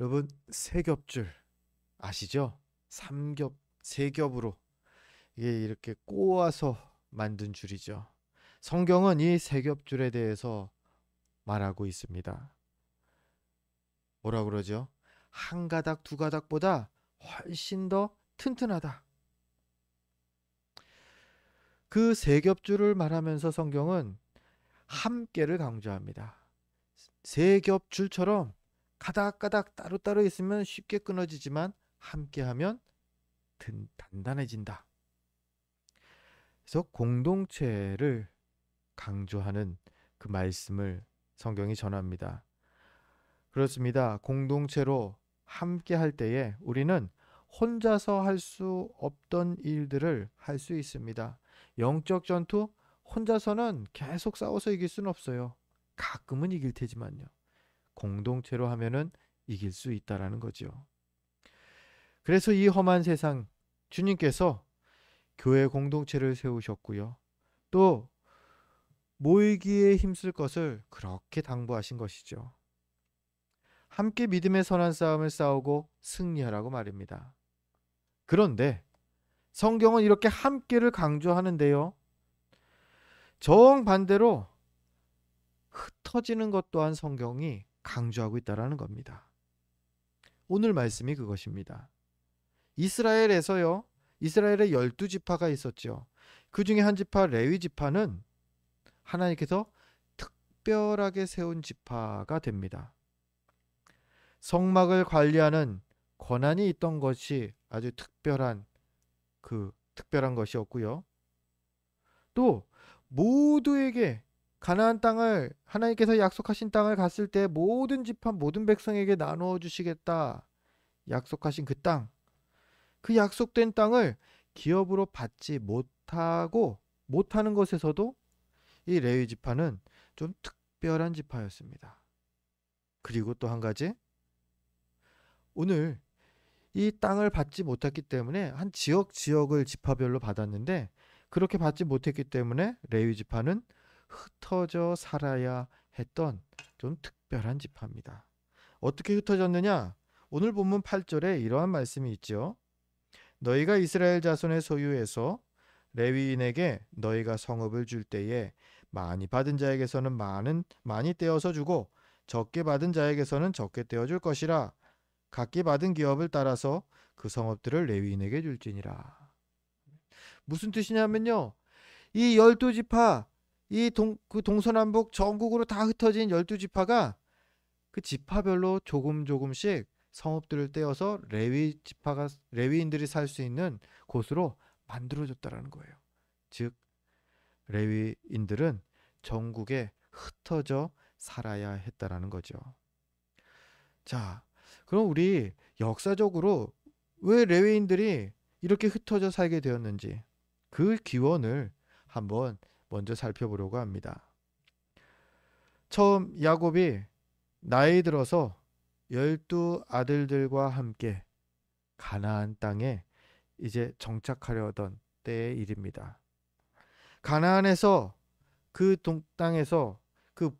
여러분, 세 겹줄 아시죠? 삼겹, 세 겹으로 이게 이렇게 꼬아서 만든 줄이죠. 성경은 이 세 겹줄에 대해서 말하고 있습니다. 뭐라 그러죠? 한 가닥 두 가닥보다 훨씬 더 튼튼하다. 그 세 겹줄을 말하면서 성경은 함께를 강조합니다. 세 겹줄처럼 가닥가닥 따로따로 있으면 쉽게 끊어지지만 함께하면 단단해진다. 그래서 공동체를 강조하는 그 말씀을 성경이 전합니다. 그렇습니다. 공동체로 함께 할 때에 우리는 혼자서 할 수 없던 일들을 할 수 있습니다. 영적 전투 혼자서는 계속 싸워서 이길 수는 없어요. 가끔은 이길 테지만요. 공동체로 하면은 이길 수 있다라는 거죠. 그래서 이 험한 세상 주님께서 교회 공동체를 세우셨고요. 또 모이기에 힘쓸 것을 그렇게 당부하신 것이죠. 함께 믿음의 선한 싸움을 싸우고 승리하라고 말입니다. 그런데 성경은 이렇게 함께를 강조하는데요. 정반대로 흩어지는 것 또한 성경이 강조하고 있다는 겁니다. 오늘 말씀이 그것입니다. 이스라엘에서요. 이스라엘에 12지파가 있었죠. 그 중에 한 지파 레위 지파는 하나님께서 특별하게 세운 지파가 됩니다. 성막을 관리하는 권한이 있던 것이 아주 특별한 것이었고요. 또 모두에게 가나안 땅을 하나님께서 약속하신 땅을 갔을 때 모든 지파 모든 백성에게 나누어 주시겠다 약속하신 그 땅, 그 약속된 땅을 기업으로 받지 못하는 것에서도 이 레위 지파는 좀 특별한 지파였습니다. 그리고 또 한 가지, 오늘 이 땅을 받지 못했기 때문에 한 지역을 지파별로 받았는데 그렇게 받지 못했기 때문에 레위 지파는 흩어져 살아야 했던 좀 특별한 지파입니다. 어떻게 흩어졌느냐? 오늘 본문 8절에 이러한 말씀이 있죠. 너희가 이스라엘 자손의 소유에서 레위인에게 너희가 성읍을 줄 때에 많이 받은 자에게서는 많이 떼어서 주고 적게 받은 자에게서는 적게 떼어 줄 것이라. 각기 받은 기업을 따라서 그 성읍들을 레위인에게 줄지니라. 무슨 뜻이냐면요. 이 12지파, 그 동서남북 전국으로 다 흩어진 12지파가 그 지파별로 조금씩 성읍들을 떼어서 레위인들이 살 수 있는 곳으로 만들어줬다라는 거예요. 즉 레위인들은 전국에 흩어져 살아야 했다라는 거죠. 자, 그럼 우리 역사적으로 왜 레위인들이 이렇게 흩어져 살게 되었는지 그 기원을 한번 먼저 살펴보려고 합니다. 처음 야곱이 나이 들어서 12아들들과 함께 가나안 땅에 이제 정착하려던 때의 일입니다. 가나안에서 그 땅에서 그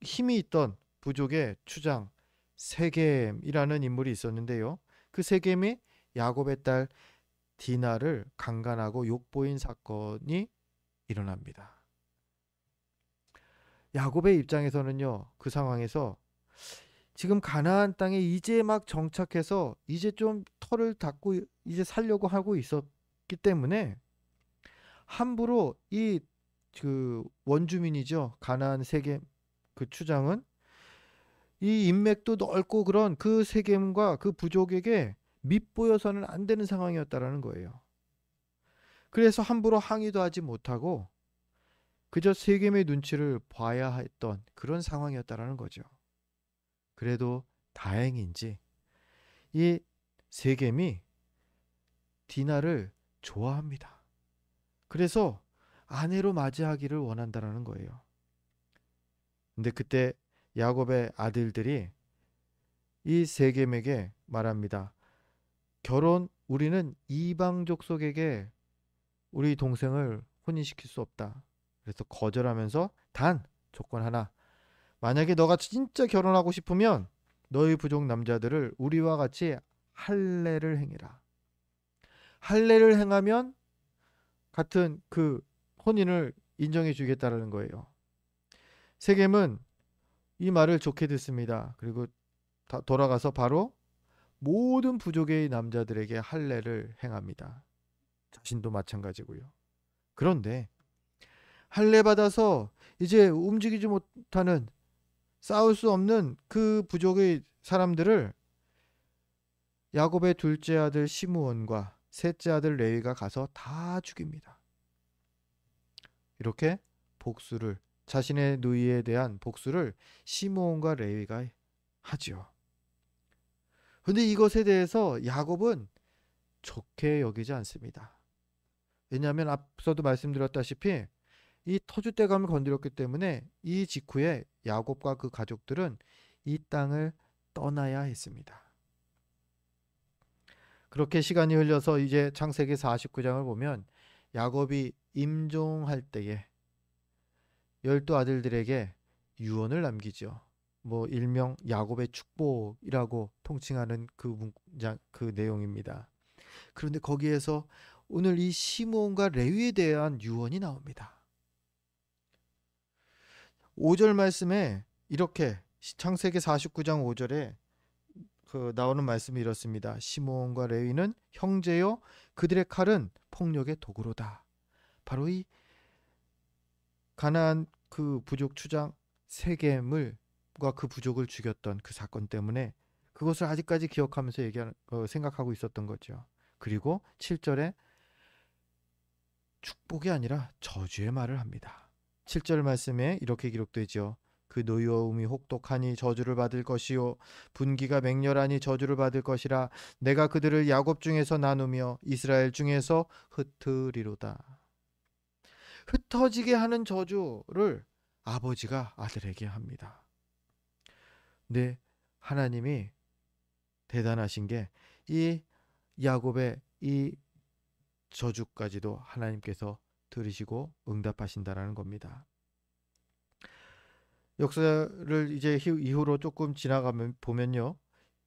힘이 있던 부족의 추장 세겜이라는 인물이 있었는데요. 그 세겜이 야곱의 딸 디나를 강간하고 욕보인 사건이 일어납니다. 야곱의 입장에서는요. 그 상황에서 지금 가나안 땅에 이제 막 정착해서 이제 좀 터를 닦고 이제 살려고 하고 있었기 때문에 함부로 이 그 원주민이죠. 가나안 세겜 그 추장은 이 인맥도 넓고 그런 그 세겜과 그 부족에게 밉보여서는 안 되는 상황이었다라는 거예요. 그래서 함부로 항의도 하지 못하고 그저 세겜의 눈치를 봐야 했던 그런 상황이었다라는 거죠. 그래도 다행인지 이 세겜이 디나를 좋아합니다. 그래서 아내로 맞이하기를 원한다라는 거예요. 근데 그때 야곱의 아들들이 이 세겜에게 말합니다. 우리는 이방 족속에게 우리 동생을 혼인시킬 수 없다. 그래서 거절하면서 단 조건 하나. 만약에 너가 진짜 결혼하고 싶으면 너희 부족 남자들을 우리와 같이 할례를 행해라. 할례를 행하면 같은 그 혼인을 인정해 주겠다라는 거예요. 세겜은 이 말을 좋게 듣습니다. 그리고 돌아가서 바로 모든 부족의 남자들에게 할례를 행합니다. 자신도 마찬가지고요. 그런데 할례 받아서 이제 움직이지 못하는, 싸울 수 없는 그 부족의 사람들을 야곱의 둘째 아들 시므온과 셋째 아들 레위가 가서 다 죽입니다. 이렇게 복수를, 자신의 누이에 대한 복수를 시므온과 레위가 하지요. 근데 이것에 대해서 야곱은 좋게 여기지 않습니다. 왜냐하면 앞서도 말씀드렸다시피 이 터줏대감을 건드렸기 때문에 이 직후에 야곱과 그 가족들은 이 땅을 떠나야 했습니다. 그렇게 시간이 흘러서 이제 창세기 49장을 보면 야곱이 임종할 때에 12아들들에게 유언을 남기죠. 뭐 일명 야곱의 축복이라고 통칭하는 그 문장, 그 내용입니다. 그런데 거기에서 오늘 이 시므온과 레위에 대한 유언이 나옵니다. 5절 말씀에 이렇게, 창세기 49장 5절에 나오는 말씀이 이렇습니다. 시므온과 레위는 형제요, 그들의 칼은 폭력의 도구로다. 바로 이 가나안 그 부족 추장 세겜과 그 부족을 죽였던 그 사건 때문에 그것을 아직까지 기억하면서 생각하고 있었던 거죠. 그리고 7절에 축복이 아니라 저주의 말을 합니다. 7절 말씀에 이렇게 기록되죠. 그 노여움이 혹독하니 저주를 받을 것이요 분기가 맹렬하니 저주를 받을 것이라. 내가 그들을 야곱 중에서 나누며 이스라엘 중에서 흩으리로다. 흩어지게 하는 저주를 아버지가 아들에게 합니다. 근데 하나님이 대단하신 게 이 야곱의 이 저주까지도 하나님께서 들으시고 응답하신다라는 겁니다. 역사를 이제 이후로 조금 지나가면 보면요,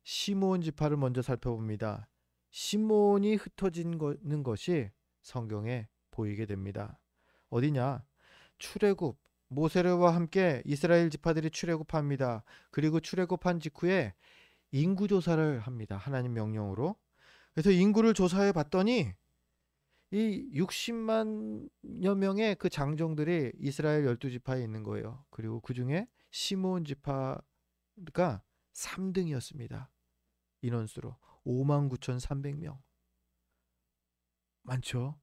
시므온 지파를 먼저 살펴봅니다. 시므온이 흩어지는 것이 성경에 보이게 됩니다. 어디냐? 출애굽, 모세와 함께 이스라엘 지파들이 출애굽합니다. 그리고 출애굽한 직후에 인구 조사를 합니다. 하나님 명령으로. 그래서 인구를 조사해 봤더니 이 60만여 명의 그 장정들이 이스라엘 12지파에 있는 거예요. 그리고 그 중에 시므온 지파가 3등이었습니다. 인원수로 59,300명. 많죠?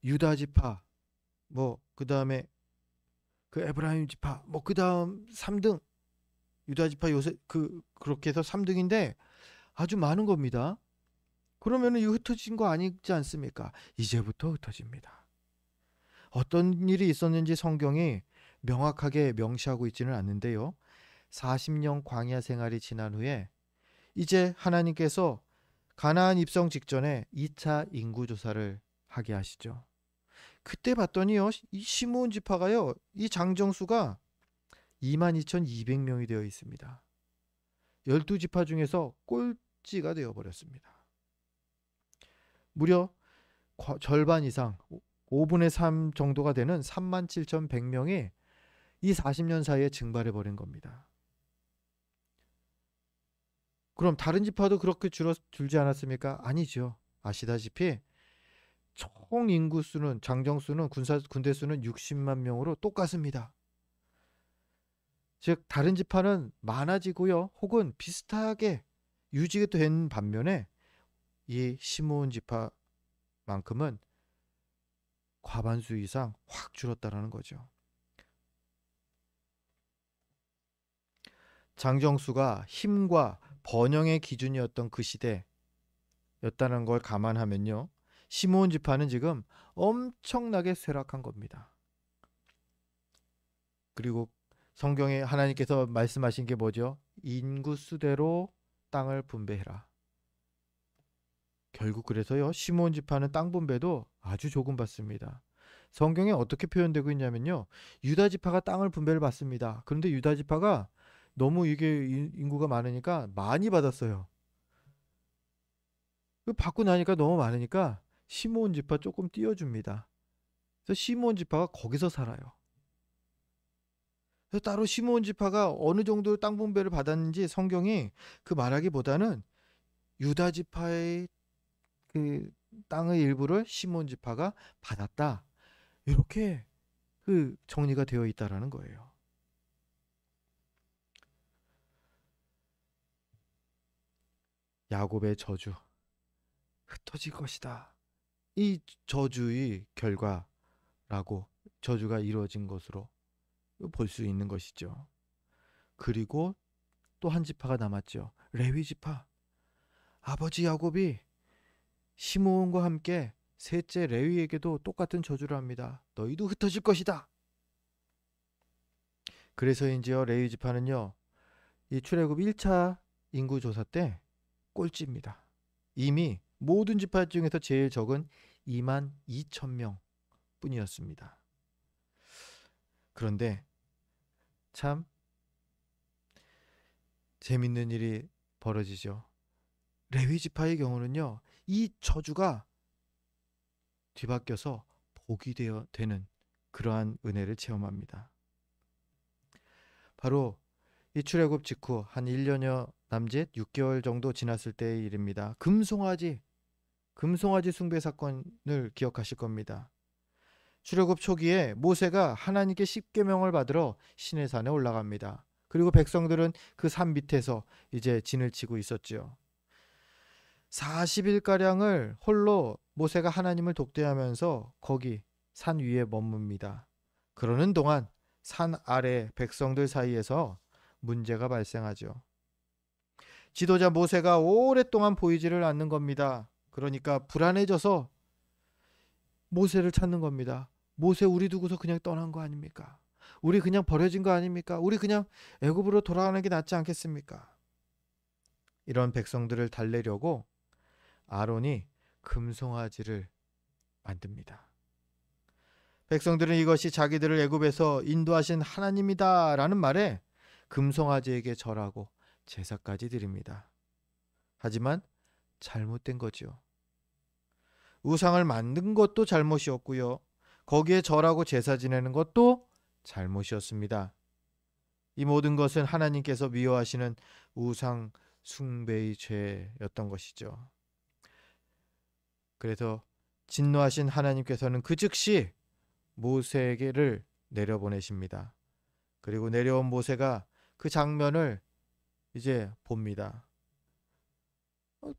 유다 지파, 뭐 그다음에 그 에브라임 지파, 뭐 그다음 3등. 유다 지파 그렇게 해서 3등인데 아주 많은 겁니다. 그러면은 이거 흩어진 거 아니지 않습니까? 이제부터 흩어집니다. 어떤 일이 있었는지 성경이 명확하게 명시하고 있지는 않는데요. 40년 광야 생활이 지난 후에 이제 하나님께서 가나안 입성 직전에 2차 인구 조사를 하게 하시죠. 그때 봤더니요, 이 시므온 지파가요, 이 장정수가 22,200명이 되어 있습니다. 12지파 중에서 꼴찌가 되어버렸습니다. 무려 절반 이상, 5분의 3 정도가 되는 37,100명이 이 40년 사이에 증발해버린 겁니다. 그럼 다른 지파도 그렇게 줄지 않았습니까? 아니죠. 아시다시피 총 인구수는, 장정수는, 군대 수는 60만 명으로 똑같습니다. 즉 다른 지파는 많아지고요, 혹은 비슷하게 유지된 반면에 이 시므온 지파만큼은 과반수 이상 확 줄었다라는 거죠. 장정수가 힘과 번영의 기준이었던 그 시대였다는 걸 감안하면요, 시므온 지파는 지금 엄청나게 쇠락한 겁니다. 그리고 성경에 하나님께서 말씀하신 게 뭐죠? 인구수대로 땅을 분배해라. 결국 그래서요, 시므온 지파는 땅 분배도 아주 조금 받습니다. 성경에 어떻게 표현되고 있냐면요, 유다 지파가 땅을 분배를 받습니다. 그런데 유다 지파가 너무 이게 인구가 많으니까 많이 받았어요. 그 받고 나니까 너무 많으니까 시므온 지파 조금 띄워줍니다. 그래서 시므온 지파가 거기서 살아요. 그래서 따로 시므온 지파가 어느 정도 땅 분배를 받았는지 성경이 그 말하기보다는 유다 지파의 그 땅의 일부를 시므온 지파가 받았다. 이렇게 그 정리가 되어 있다라는 거예요. 야곱의 저주 흩어질 것이다. 이 저주의 결과라고 저주가 이루어진 것으로 볼 수 있는 것이죠. 그리고 또 한 지파가 남았죠. 레위 지파. 아버지 야곱이 시므온과 함께 셋째 레위에게도 똑같은 저주를 합니다. 너희도 흩어질 것이다. 그래서인지요 레위 지파는요. 이 출애굽 1차 인구 조사 때 꼴찌입니다. 이미 모든 지파 중에서 제일 적은 2만 2천 명 뿐이었습니다. 그런데 참 재밌는 일이 벌어지죠. 레위 지파의 경우는요. 이 저주가 뒤바뀌어서 복이 되는 그러한 은혜를 체험합니다. 바로 이 출애굽 직후 한 1년여 남짓 6개월 정도 지났을 때의 일입니다. 금송아지 숭배 사건을 기억하실 겁니다. 출애굽 초기에 모세가 하나님께 십계명을 받으러 시내산에 올라갑니다. 그리고 백성들은 그 산 밑에서 이제 진을 치고 있었지요. 40일가량을 홀로 모세가 하나님을 독대하면서 거기 산 위에 머뭅니다. 그러는 동안 산 아래 백성들 사이에서 문제가 발생하죠. 지도자 모세가 오랫동안 보이지를 않는 겁니다. 그러니까 불안해져서 모세를 찾는 겁니다. 모세 우리 두고서 그냥 떠난 거 아닙니까? 우리 그냥 버려진 거 아닙니까? 우리 그냥 애굽으로 돌아가는 게 낫지 않겠습니까? 이런 백성들을 달래려고 아론이 금송아지를 만듭니다. 백성들은 이것이 자기들을 애굽에서 인도하신 하나님이다라는 말에 금송아지에게 절하고 제사까지 드립니다. 하지만 잘못된 거죠. 우상을 만든 것도 잘못이었고요. 거기에 절하고 제사 지내는 것도 잘못이었습니다. 이 모든 것은 하나님께서 미워하시는 우상 숭배의 죄였던 것이죠. 그래서 진노하신 하나님께서는 그 즉시 모세에게를 내려보내십니다. 그리고 내려온 모세가 그 장면을 이제 봅니다.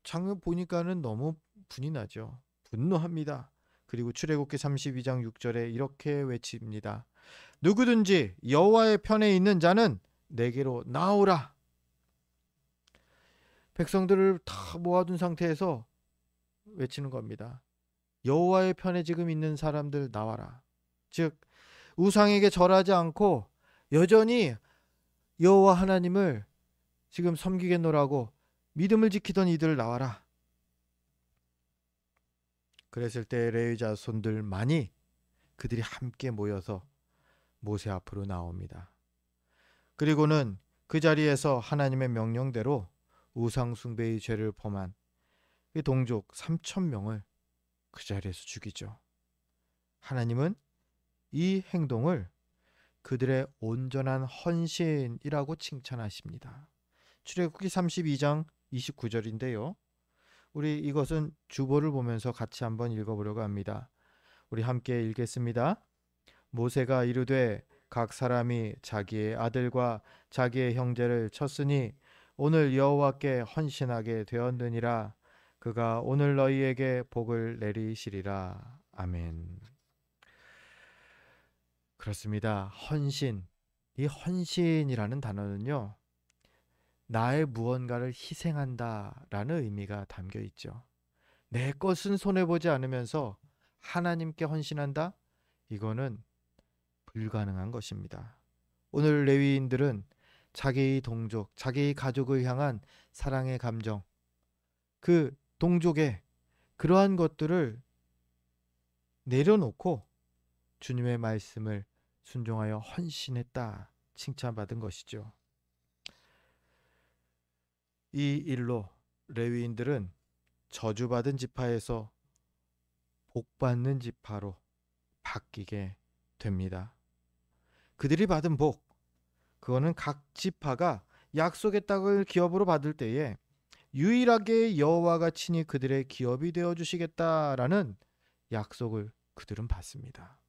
장면 보니까는 너무 분이 나죠. 분노합니다. 그리고 출애굽기 32장 6절에 이렇게 외칩니다. 누구든지 여호와의 편에 있는 자는 내게로 나오라. 백성들을 다 모아둔 상태에서 외치는 겁니다. 여호와의 편에 지금 있는 사람들 나와라. 즉 우상에게 절하지 않고 여전히 여호와 하나님을 지금 섬기겠노라고 믿음을 지키던 이들 나와라. 그랬을 때 레위 자손들만이 그들이 함께 모여서 모세 앞으로 나옵니다. 그리고는 그 자리에서 하나님의 명령대로 우상 숭배의 죄를 범한 그 동족 3,000명을 그 자리에서 죽이죠. 하나님은 이 행동을 그들의 온전한 헌신이라고 칭찬하십니다. 출애굽기 32장 29절인데요. 우리 이것은 주보를 보면서 같이 한번 읽어보려고 합니다. 우리 함께 읽겠습니다. 모세가 이르되 각 사람이 자기의 아들과 자기의 형제를 쳤으니 오늘 여호와께 헌신하게 되었느니라. 그가 오늘 너희에게 복을 내리시리라. 아멘. 그렇습니다. 헌신. 이 헌신이라는 단어는요. 나의 무언가를 희생한다라는 의미가 담겨 있죠. 내 것은 손해보지 않으면서 하나님께 헌신한다? 이거는 불가능한 것입니다. 오늘 레위인들은 자기의 동족, 자기의 가족을 향한 사랑의 감정, 그 동족의 그러한 것들을 내려놓고 주님의 말씀을 순종하여 헌신했다 칭찬받은 것이죠. 이 일로 레위인들은 저주받은 지파에서 복받는 지파로 바뀌게 됩니다. 그들이 받은 복, 그거는 각 지파가 약속의 땅을 기업으로 받을 때에 유일하게 여호와가 친히 그들의 기업이 되어 주시겠다라는 약속을 그들은 받습니다.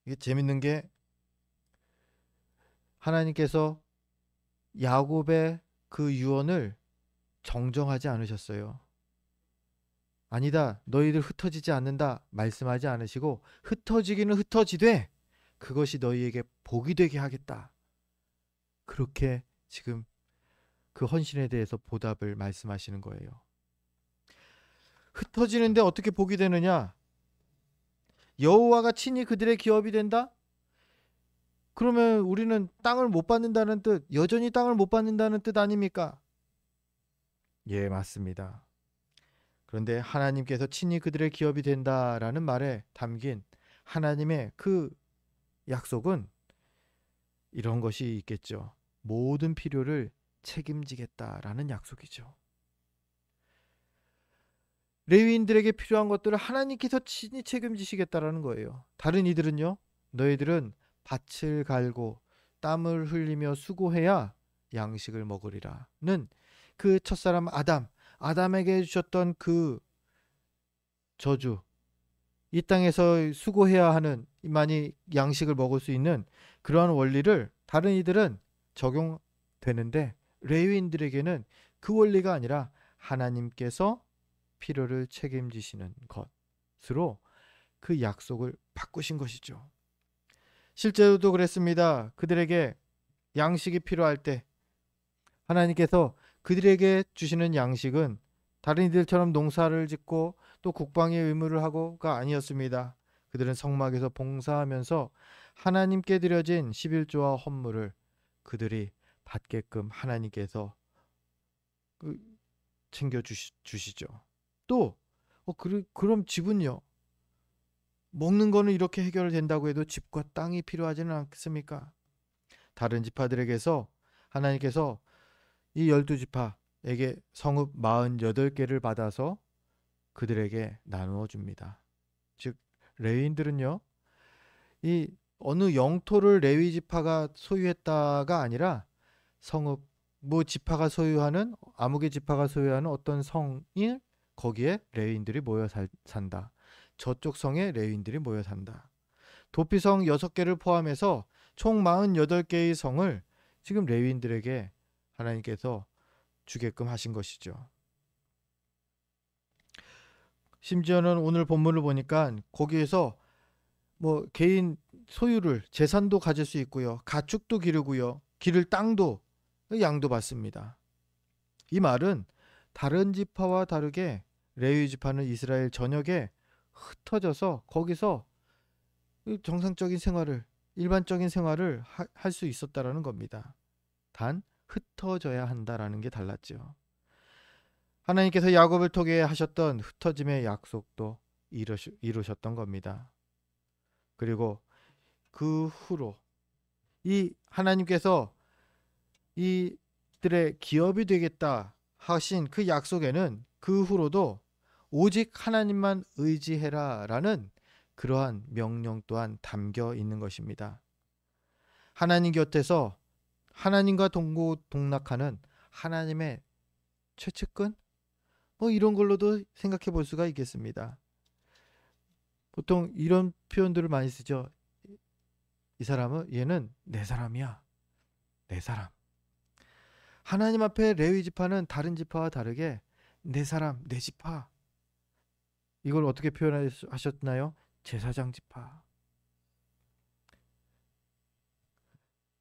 이게 재밌는 게 하나님께서 야곱의 그 유언을 정정하지 않으셨어요. 아니다, 너희들 흩어지지 않는다 말씀하지 않으시고 흩어지기는 흩어지되 그것이 너희에게 복이 되게 하겠다. 그렇게 지금 그 헌신에 대해서 보답을 말씀하시는 거예요. 흩어지는데 어떻게 복이 되느냐? 여호와가 친히 그들의 기업이 된다? 그러면 우리는 땅을 못 받는다는 뜻, 여전히 땅을 못 받는다는 뜻 아닙니까? 예, 맞습니다. 그런데 하나님께서 친히 그들의 기업이 된다라는 말에 담긴 하나님의 그 약속은 이런 것이 있겠죠. 모든 필요를 책임지겠다라는 약속이죠. 레위인들에게 필요한 것들을 하나님께서 친히 책임지시겠다라는 거예요. 다른 이들은요, 너희들은 밭을 갈고 땀을 흘리며 수고해야 양식을 먹으리라는 그 첫사람 아담에게 해주셨던 그 저주, 이 땅에서 수고해야 하는 많이 양식을 먹을 수 있는 그러한 원리를 다른 이들은 적용되는데 레위인들에게는 그 원리가 아니라 하나님께서 필요를 책임지시는 것으로 그 약속을 바꾸신 것이죠. 실제로도 그랬습니다. 그들에게 양식이 필요할 때 하나님께서 그들에게 주시는 양식은 다른 이들처럼 농사를 짓고 또 국방의 의무를 하고가 아니었습니다. 그들은 성막에서 봉사하면서 하나님께 드려진 11조와 헌물을 그들이 받게끔 하나님께서 챙겨 주시죠. 또 그럼 집은요? 먹는 거는 이렇게 해결된다고 해도 집과 땅이 필요하지는 않겠습니까? 다른 지파들에게서 하나님께서 이 12지파에게 성읍 48개를 받아서 그들에게 나누어 줍니다. 즉 레위인들은요, 이 어느 영토를 레위 지파가 소유했다가 아니라 성읍 뭐 지파가 소유하는 아무개 지파가 소유하는 어떤 성이 거기에 레위인들이 모여 산다. 저쪽 성에 레위인들이 모여 산다. 도피성 6개를 포함해서 총 48개의 성을 지금 레위인들에게 하나님께서 주게끔 하신 것이죠. 심지어는 오늘 본문을 보니까 거기에서 뭐 개인 소유를 재산도 가질 수 있고요. 가축도 기르고요. 기를 땅도 양도 받습니다. 이 말은 다른 지파와 다르게 레위 지파는 이스라엘 전역에 흩어져서 거기서 정상적인 생활을 일반적인 생활을 할 수 있었다라는 겁니다. 단 흩어져야 한다라는 게 달랐죠. 하나님께서 야곱을 통해 하셨던 흩어짐의 약속도 이루셨던 겁니다. 그리고 그 후로 이 하나님께서 이들의 기업이 되겠다 하신 그 약속에는 그 후로도 오직 하나님만 의지해라라는 그러한 명령 또한 담겨 있는 것입니다. 하나님 곁에서 하나님과 동고동락하는 하나님의 최측근? 뭐 이런 걸로도 생각해 볼 수가 있겠습니다. 보통 이런 표현들을 많이 쓰죠. 이 사람은 얘는 내 사람이야. 내 사람. 하나님 앞에 레위 지파는 다른 지파와 다르게 내 사람, 내 지파. 이걸 어떻게 표현하셨나요? 제사장 지파.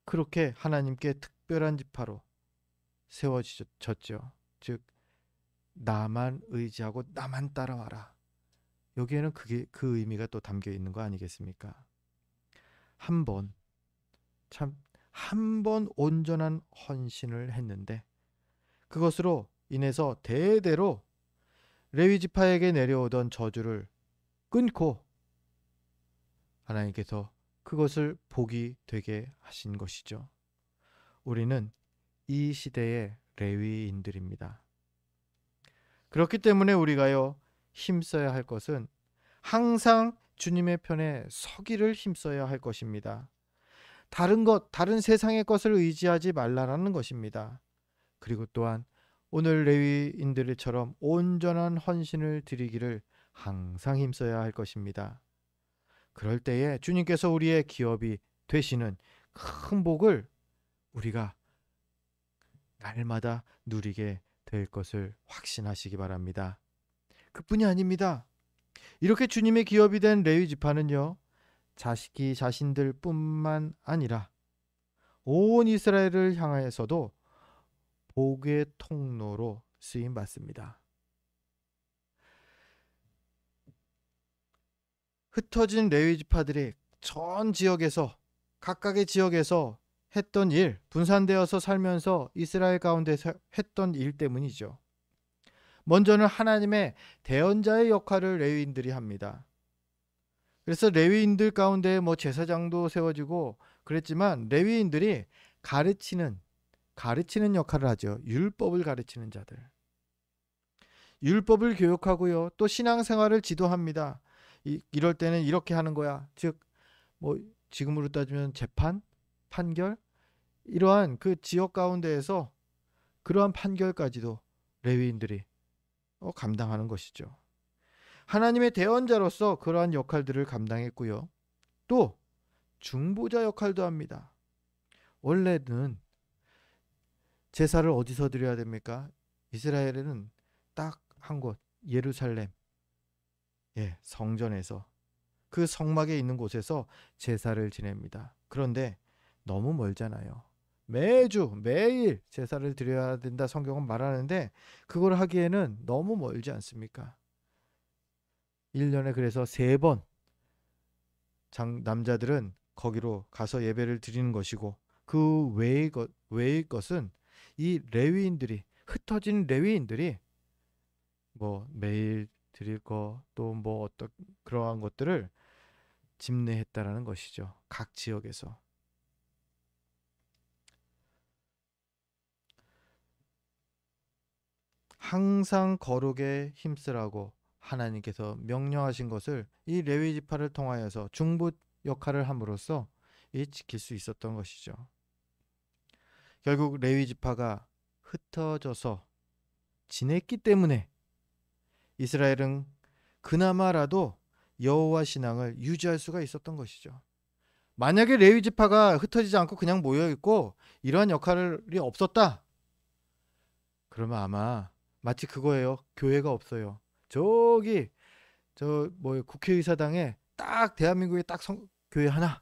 그렇게 하나님께 특별한 지파로 세워졌죠. 즉 나만 의지하고 나만 따라와라. 여기에는 그 의미가 또 담겨 있는 거 아니겠습니까? 한 번 온전한 헌신을 했는데 그것으로 인해서 대대로 레위 지파에게 내려오던 저주를 끊고 하나님께서 그것을 복이 되게 하신 것이죠. 우리는 이 시대의 레위인들입니다. 그렇기 때문에 우리가요, 힘써야 할 것은 항상 주님의 편에 서기를 힘써야 할 것입니다. 다른 세상의 것을 의지하지 말라라는 것입니다. 그리고 또한 오늘 레위인들처럼 온전한 헌신을 드리기를 항상 힘써야 할 것입니다. 그럴 때에 주님께서 우리의 기업이 되시는 큰 복을 우리가 날마다 누리게 될 것을 확신하시기 바랍니다. 그뿐이 아닙니다. 이렇게 주님의 기업이 된 레위 지파는요, 자신들 뿐만 아니라 온 이스라엘을 향하여서도 복의 통로로 쓰임 받습니다. 흩어진 레위 지파들이 전 지역에서, 각각의 지역에서 했던 일, 분산되어서 살면서 이스라엘 가운데서 했던 일 때문이죠. 먼저는 하나님의 대언자의 역할을 레위인들이 합니다. 그래서 레위인들 가운데 뭐 제사장도 세워지고 그랬지만, 레위인들이 가르치는 역할을 하죠. 율법을 가르치는 자들. 율법을 교육하고요, 또 신앙생활을 지도합니다. 이럴 때는 이렇게 하는 거야. 즉, 뭐 지금으로 따지면 재판, 판결, 이러한 그 지역 가운데에서 그러한 판결까지도 레위인들이 감당하는 것이죠. 하나님의 대언자로서 그러한 역할들을 감당했고요. 또 중보자 역할도 합니다. 원래는 제사를 어디서 드려야 됩니까? 이스라엘에는 딱 한 곳, 예루살렘, 성전에서, 그 성막에 있는 곳에서 제사를 지냅니다. 그런데 너무 멀잖아요. 매일 제사를 드려야 된다 성경은 말하는데, 그걸 하기에는 너무 멀지 않습니까? 1년에 그래서 3번 남자들은 거기로 가서 예배를 드리는 것이고, 그 외의 것은 이 레위인들이, 흩어진 레위인들이 뭐 매일 드릴 거, 또 뭐 어떤 그러한 것들을 집례했다라는 것이죠. 각 지역에서. 항상 거룩에 힘쓰라고 하나님께서 명령하신 것을 이 레위 지파를 통하여서 중보 역할을 함으로써 지킬 수 있었던 것이죠. 결국 레위 지파가 흩어져서 지냈기 때문에 이스라엘은 그나마라도 여호와 신앙을 유지할 수가 있었던 것이죠. 만약에 레위 지파가 흩어지지 않고 그냥 모여 있고 이러한 역할이 없었다, 그러면 아마 마치 그거예요. 교회가 없어요. 저기 국회의사당에 딱 대한민국에 딱 교회 하나,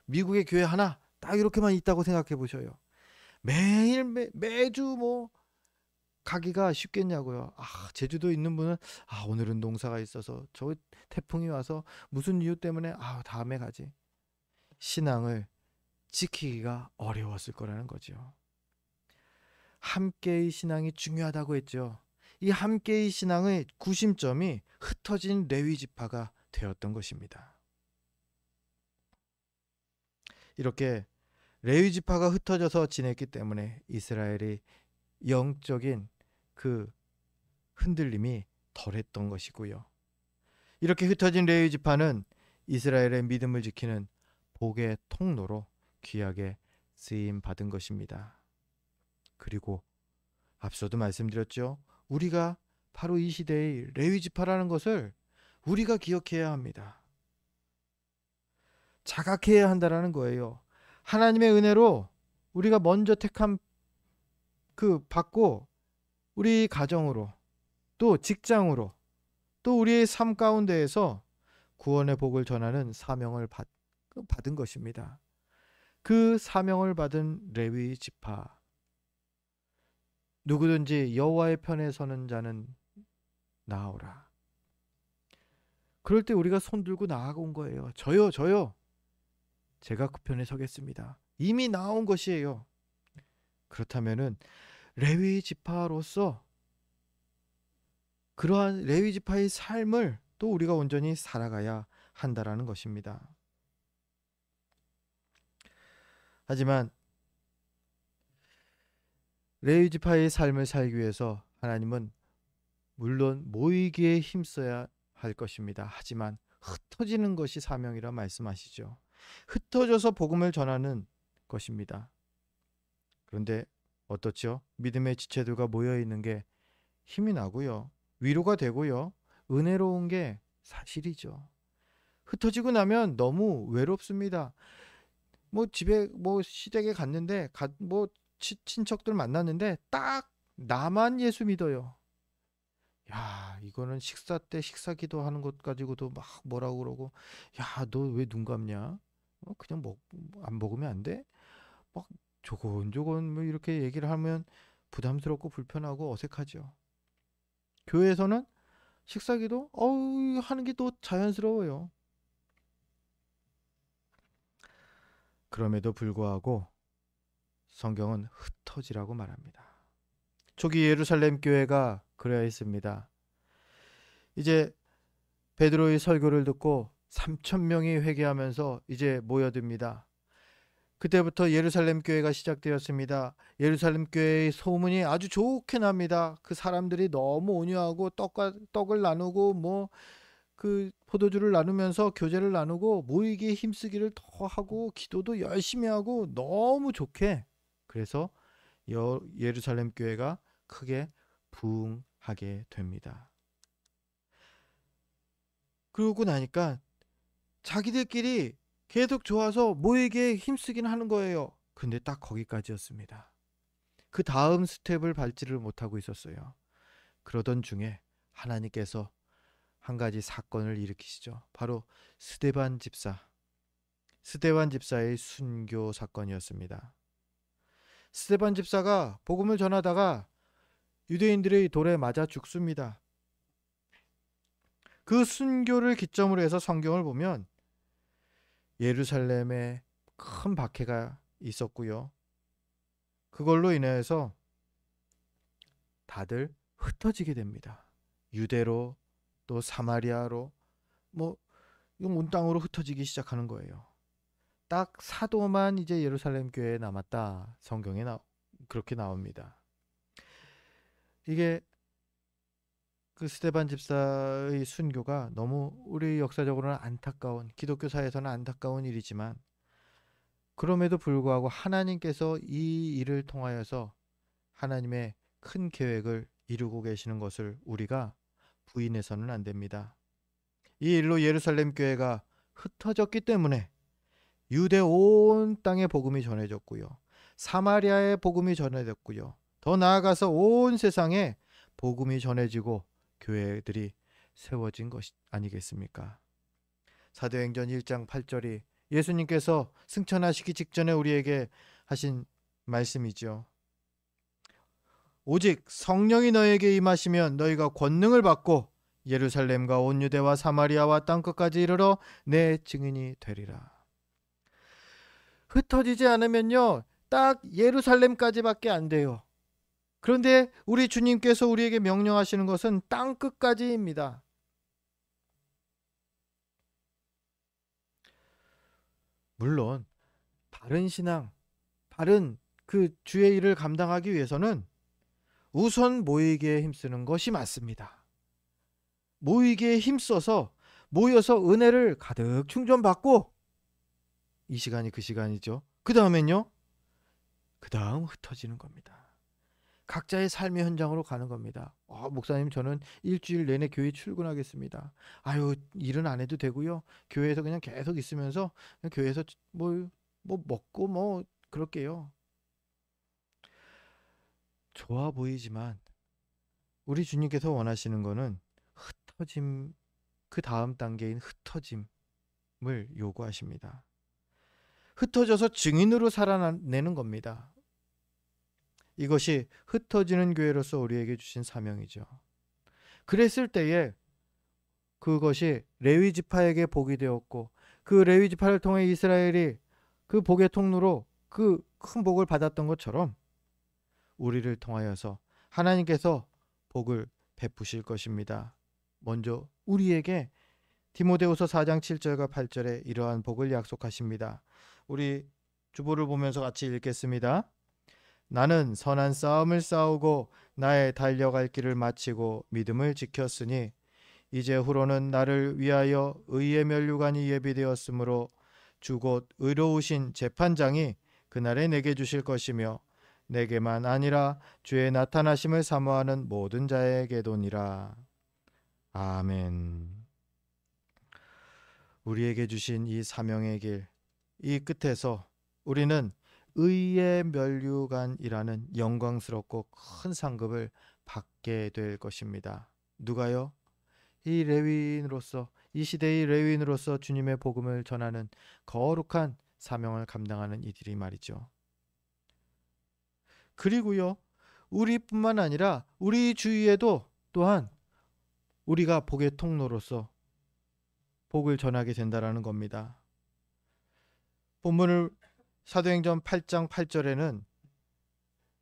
미국의 교회 하나 딱 이렇게만 있다고 생각해 보셔요. 매주 뭐 가기가 쉽겠냐고요. 제주도 있는 분은 오늘은 농사가 있어서, 저 태풍이 와서 무슨 이유 때문에 다음에 가지. 신앙을 지키기가 어려웠을 거라는 거죠. 함께의 신앙이 중요하다고 했죠. 이 함께의 신앙의 구심점이 흩어진 레위 지파가 되었던 것입니다. 이렇게 레위 지파가 흩어져서 지냈기 때문에 이스라엘이 영적인 그 흔들림이 덜했던 것이고요. 이렇게 흩어진 레위 지파는 이스라엘의 믿음을 지키는 복의 통로로 귀하게 쓰임 받은 것입니다. 그리고 앞서도 말씀드렸죠. 우리가 바로 이 시대의 레위 지파라는 것을 우리가 기억해야 합니다. 자각해야 한다라는 거예요. 하나님의 은혜로 우리가 먼저 택함 받고, 우리 가정으로, 또 직장으로, 또 우리의 삶 가운데에서 구원의 복을 전하는 사명을 받은 것입니다. 그 사명을 받은 레위 지파, 누구든지 여호와의 편에 서는 자는 나오라. 그럴 때 우리가 손 들고 나아온 거예요. 저요. 제가 그 편에 서겠습니다. 이미 나온 것이에요. 그렇다면은 레위 지파로서 그러한 레위 지파의 삶을 또 우리가 온전히 살아가야 한다라는 것입니다. 하지만 레위 지파의 삶을 살기 위해서 하나님은 물론 모이기에 힘써야 할 것입니다. 하지만 흩어지는 것이 사명이라 말씀하시죠. 흩어져서 복음을 전하는 것입니다. 그런데 어떻죠? 믿음의 지체들과 모여 있는 게 힘이 나고요. 위로가 되고요. 은혜로운 게 사실이죠. 흩어지고 나면 너무 외롭습니다. 뭐 집에 뭐 시댁에 갔는데 뭐 친척들 만났는데 딱 나만 예수 믿어요. 야, 이거는 식사 때 식사 기도하는 것 가지고도 막 뭐라고 그러고, 야, 너 왜 눈 감냐? 그냥 안 먹으면 안 돼? 막 조곤조곤 뭐 이렇게 얘기를 하면 부담스럽고 불편하고 어색하죠. 교회에서는 식사 기도 하는 게 또 자연스러워요. 그럼에도 불구하고 성경은 흩어지라고 말합니다. 초기 예루살렘 교회가 그래야 했습니다. 이제 베드로의 설교를 듣고 3천 명이 회개하면서 이제 모여듭니다. 그때부터 예루살렘 교회가 시작되었습니다. 예루살렘 교회의 소문이 아주 좋게 납니다. 그 사람들이 너무 온유하고 떡을 나누고 뭐 그 포도주를 나누면서 교제를 나누고 모이기에 힘쓰기를 더 하고 기도도 열심히 하고 너무 좋게, 그래서 예루살렘 교회가 크게 부흥하게 됩니다. 그러고 나니까 자기들끼리 계속 좋아서 모이기에 힘쓰긴 하는 거예요. 근데 딱 거기까지였습니다. 그 다음 스텝을 밟지를 못하고 있었어요. 그러던 중에 하나님께서 한 가지 사건을 일으키시죠. 바로 스데반 집사의 순교 사건이었습니다. 스데반 집사가 복음을 전하다가 유대인들의 돌에 맞아 죽습니다. 그 순교를 기점으로 해서 성경을 보면 예루살렘에 큰 박해가 있었고요. 그걸로 인해서 다들 흩어지게 됩니다. 유대로 또 사마리아로 뭐 온 땅으로 흩어지기 시작하는 거예요. 딱 사도만 이제 예루살렘 교회에 남았다. 성경에 그렇게 나옵니다. 이게 그 스데반 집사의 순교가 너무 우리 역사적으로는 안타까운, 기독교 사회에서는 안타까운 일이지만 그럼에도 불구하고 하나님께서 이 일을 통하여서 하나님의 큰 계획을 이루고 계시는 것을 우리가 부인해서는 안 됩니다. 이 일로 예루살렘 교회가 흩어졌기 때문에 유대 온 땅에 복음이 전해졌고요. 사마리아에 복음이 전해졌고요. 더 나아가서 온 세상에 복음이 전해지고 교회들이 세워진 것이 아니겠습니까? 사도행전 1장 8절이 예수님께서 승천하시기 직전에 우리에게 하신 말씀이죠. 오직 성령이 너에게 임하시면 너희가 권능을 받고 예루살렘과 온 유대와 사마리아와 땅끝까지 이르러 내 증인이 되리라. 흩어지지 않으면요, 딱 예루살렘까지밖에 안 돼요. 그런데 우리 주님께서 우리에게 명령하시는 것은 땅끝까지입니다. 물론 바른 신앙, 바른 그 주의 일을 감당하기 위해서는 우선 모이기에 힘쓰는 것이 맞습니다. 모이기에 힘써서 모여서 은혜를 가득 충전받고, 이 시간이 그 시간이죠. 그 다음엔요, 그 다음 흩어지는 겁니다. 각자의 삶의 현장으로 가는 겁니다. 목사님, 저는 일주일 내내 교회 출근하겠습니다. 아유, 일은 안 해도 되고요. 교회에서 그냥 계속 있으면서 그냥 교회에서 뭐 먹고 뭐 그럴게요. 좋아 보이지만 우리 주님께서 원하시는 거는 흩어짐, 그 다음 단계인 흩어짐을 요구하십니다. 흩어져서 증인으로 살아내는 겁니다. 이것이 흩어지는 교회로서 우리에게 주신 사명이죠. 그랬을 때에 그것이 레위 지파에게 복이 되었고, 그 레위 지파를 통해 이스라엘이 그 복의 통로로 그 큰 복을 받았던 것처럼 우리를 통하여서 하나님께서 복을 베푸실 것입니다. 먼저 우리에게 디모데후서 4장 7절과 8절에 이러한 복을 약속하십니다. 우리 주보를 보면서 같이 읽겠습니다. 나는 선한 싸움을 싸우고 나의 달려갈 길을 마치고 믿음을 지켰으니 이제 후로는 나를 위하여 의의 면류관이 예비되었으므로 주 곧 의로우신 재판장이 그날에 내게 주실 것이며 내게만 아니라 주의 나타나심을 사모하는 모든 자에게도니라. 아멘. 우리에게 주신 이 사명의 길, 이 끝에서 우리는 의의 면류관이라는 영광스럽고 큰 상급을 받게 될 것입니다. 누가요? 이 레위인으로서, 이 시대의 레위인으로서 주님의 복음을 전하는 거룩한 사명을 감당하는 이들이 말이죠. 그리고요, 우리뿐만 아니라 우리 주위에도 또한 우리가 복의 통로로서 복을 전하게 된다라는 겁니다. 본문을 사도행전 8장 8절에는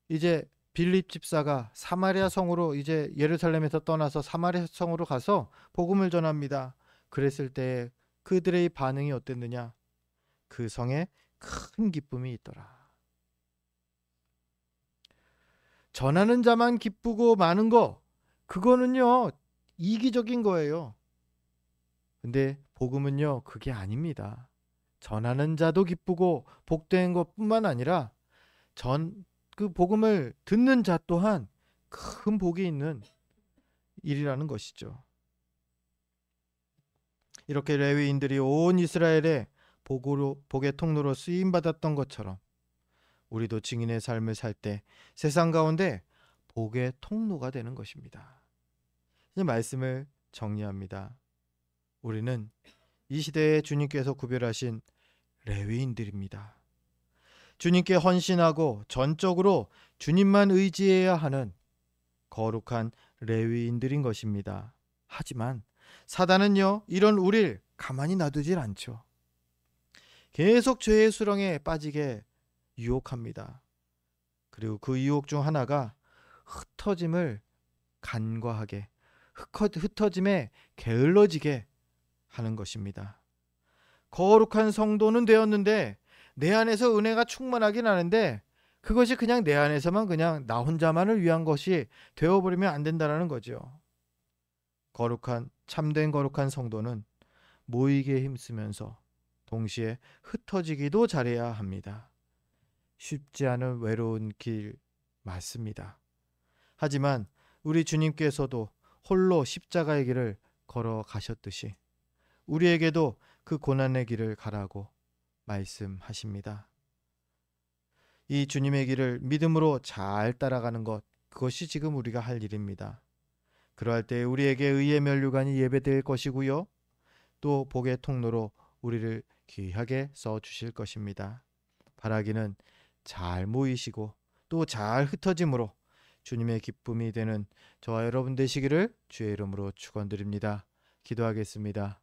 이제 빌립 집사가 사마리아 성으로 이제 예루살렘에서 떠나서 사마리아 성으로 가서 복음을 전합니다. 그랬을 때 그들의 반응이 어땠느냐? 그 성에 큰 기쁨이 있더라. 전하는 자만 기쁘고 많은 거, 그거는요, 이기적인 거예요. 근데 복음은요, 그게 아닙니다. 전하는 자도 기쁘고 복된 것뿐만 아니라 그 복음을 듣는 자 또한 큰 복이 있는 일이라는 것이죠. 이렇게 레위인들이 온 이스라엘에 복의 통로로 쓰임 받았던 것처럼 우리도 증인의 삶을 살 때 세상 가운데 복의 통로가 되는 것입니다. 이제 말씀을 정리합니다. 우리는 이 시대에 주님께서 구별하신 레위인들입니다. 주님께 헌신하고 전적으로 주님만 의지해야 하는 거룩한 레위인들인 것입니다. 하지만 사단은요, 이런 우리를 가만히 놔두질 않죠. 계속 죄의 수렁에 빠지게 유혹합니다. 그리고 그 유혹 중 하나가 흩어짐을 간과하게, 흩어짐에 게을러지게 하는 것입니다. 거룩한 성도는 되었는데 내 안에서 은혜가 충만하긴 하는데 그것이 그냥 내 안에서만 그냥 나 혼자만을 위한 것이 되어버리면 안 된다는 거죠. 참된 거룩한 성도는 모이게 힘쓰면서 동시에 흩어지기도 잘해야 합니다. 쉽지 않은 외로운 길 맞습니다. 하지만 우리 주님께서도 홀로 십자가의 길을 걸어가셨듯이 우리에게도 그 고난의 길을 가라고 말씀하십니다. 이 주님의 길을 믿음으로 잘 따라가는 것, 그것이 지금 우리가 할 일입니다. 그러할 때 우리에게 의의 면류관이 예배될 것이고요. 또 복의 통로로 우리를 귀하게 써주실 것입니다. 바라기는 잘 모이시고 또 잘 흩어짐으로 주님의 기쁨이 되는 저와 여러분 되시기를 주의 이름으로 축원드립니다. 기도하겠습니다.